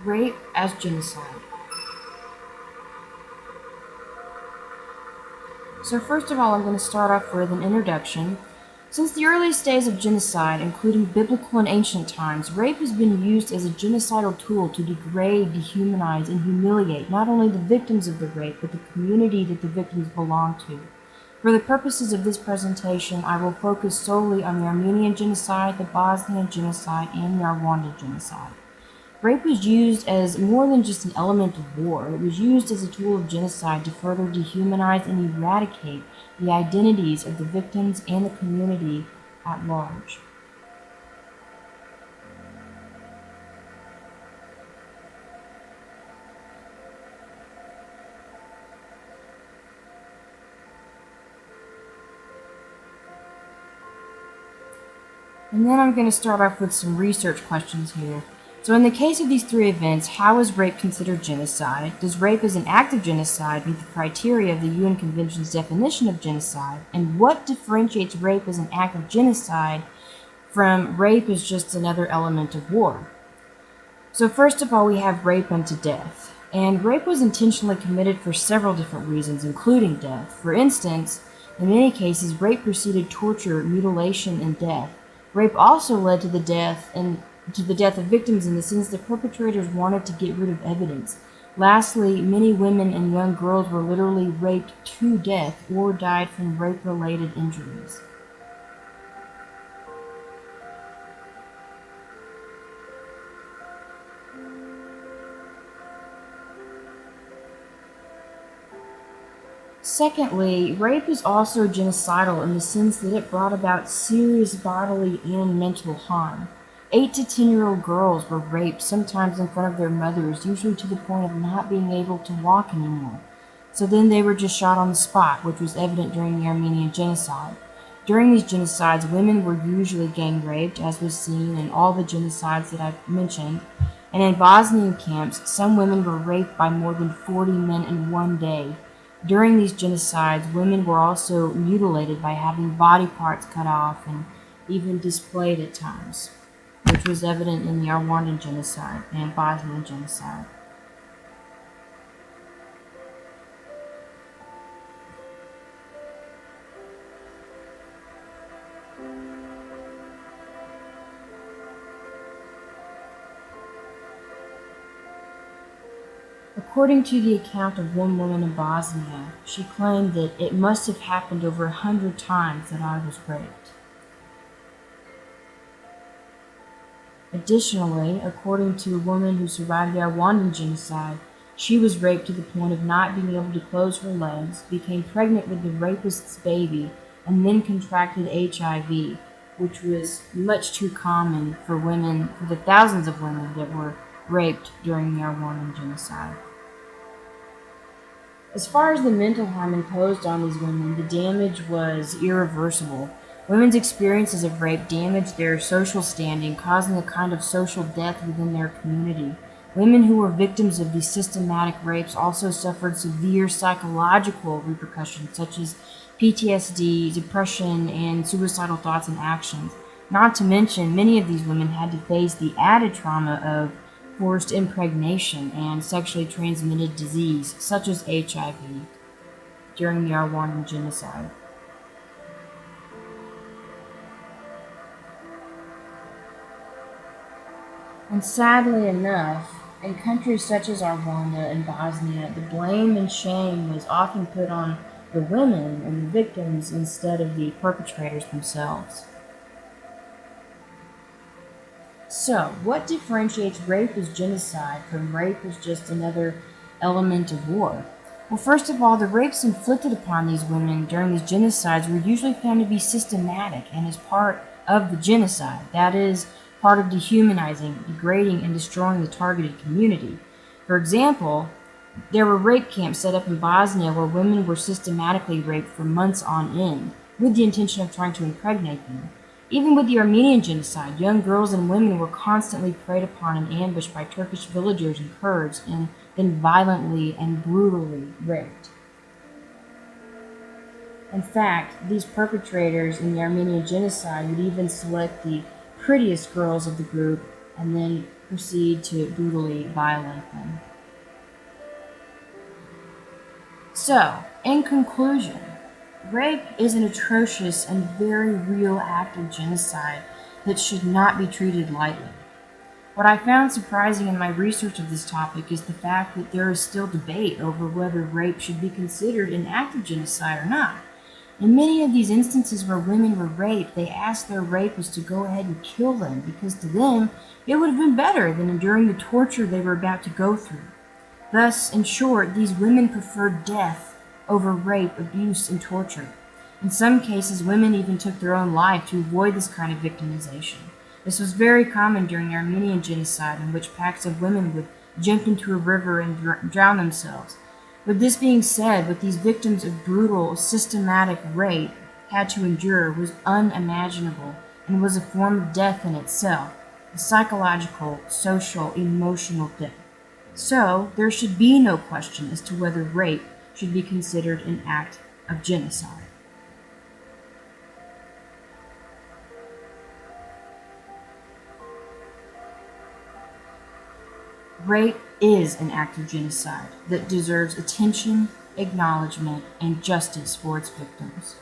Rape as genocide. So first of all, I'm going to start off with an introduction. Since the earliest days of genocide, including biblical and ancient times, rape has been used as a genocidal tool to degrade, dehumanize, and humiliate not only the victims of the rape, but the community that the victims belong to. For the purposes of this presentation, I will focus solely on the Armenian genocide, the Bosnian genocide, and the Rwandan genocide. Rape was used as more than just an element of war. It was used as a tool of genocide to further dehumanize and eradicate the identities of the victims and the community at large. And then I'm going to start off with some research questions here. So in the case of these three events, how is rape considered genocide? Does rape as an act of genocide meet the criteria of the UN Convention's definition of genocide? And what differentiates rape as an act of genocide from rape as just another element of war? So first of all, we have rape unto death. And rape was intentionally committed for several different reasons, including death. For instance, in many cases, rape preceded torture, mutilation, and death. Rape also led to the death of victims in the sense that perpetrators wanted to get rid of evidence. Lastly, many women and young girls were literally raped to death or died from rape-related injuries. Secondly, rape is also genocidal in the sense that it brought about serious bodily and mental harm. 8 to 10-year-old girls were raped, sometimes in front of their mothers, usually to the point of not being able to walk anymore. So then they were just shot on the spot, which was evident during the Armenian genocide. During these genocides, women were usually gang raped, as was seen in all the genocides that I've mentioned. And in Bosnian camps, some women were raped by more than 40 men in one day. During these genocides, women were also mutilated by having body parts cut off and even displayed at times, which was evident in the Rwandan genocide and Bosnian genocide. According to the account of one woman in Bosnia, she claimed that it must have happened over 100 times that I was raped. Additionally, according to a woman who survived the Rwandan genocide, she was raped to the point of not being able to close her legs, became pregnant with the rapist's baby, and then contracted HIV, which was much too common for the thousands of women that were raped during the Rwandan genocide. As far as the mental harm imposed on these women, the damage was irreversible. Women's experiences of rape damaged their social standing, causing a kind of social death within their community. Women who were victims of these systematic rapes also suffered severe psychological repercussions, such as PTSD, depression, and suicidal thoughts and actions. Not to mention, many of these women had to face the added trauma of forced impregnation and sexually transmitted disease, such as HIV, during the Rwandan genocide. And sadly enough, in countries such as Rwanda and Bosnia, the blame and shame was often put on the women and the victims instead of the perpetrators themselves. So, what differentiates rape as genocide from rape as just another element of war? Well, first of all, the rapes inflicted upon these women during these genocides were usually found to be systematic and as part of the genocide. That is, part of dehumanizing, degrading, and destroying the targeted community. For example, there were rape camps set up in Bosnia where women were systematically raped for months on end, with the intention of trying to impregnate them. Even with the Armenian genocide, young girls and women were constantly preyed upon and ambushed by Turkish villagers and Kurds and then violently and brutally raped. In fact, these perpetrators in the Armenian genocide would even select the prettiest girls of the group and then proceed to brutally violate them. So, in conclusion, rape is an atrocious and very real act of genocide that should not be treated lightly. What I found surprising in my research of this topic is the fact that there is still debate over whether rape should be considered an act of genocide or not. In many of these instances where women were raped, they asked their rapists to go ahead and kill them because to them it would have been better than enduring the torture they were about to go through. Thus, in short, these women preferred death over rape, abuse, and torture. In some cases, women even took their own life to avoid this kind of victimization. This was very common during the Armenian genocide, in which packs of women would jump into a river and drown themselves. With this being said, what these victims of brutal, systematic rape had to endure was unimaginable and was a form of death in itself, a psychological, social, emotional death. So, there should be no question as to whether rape should be considered an act of genocide. Rape is an act of genocide that deserves attention, acknowledgement, and justice for its victims.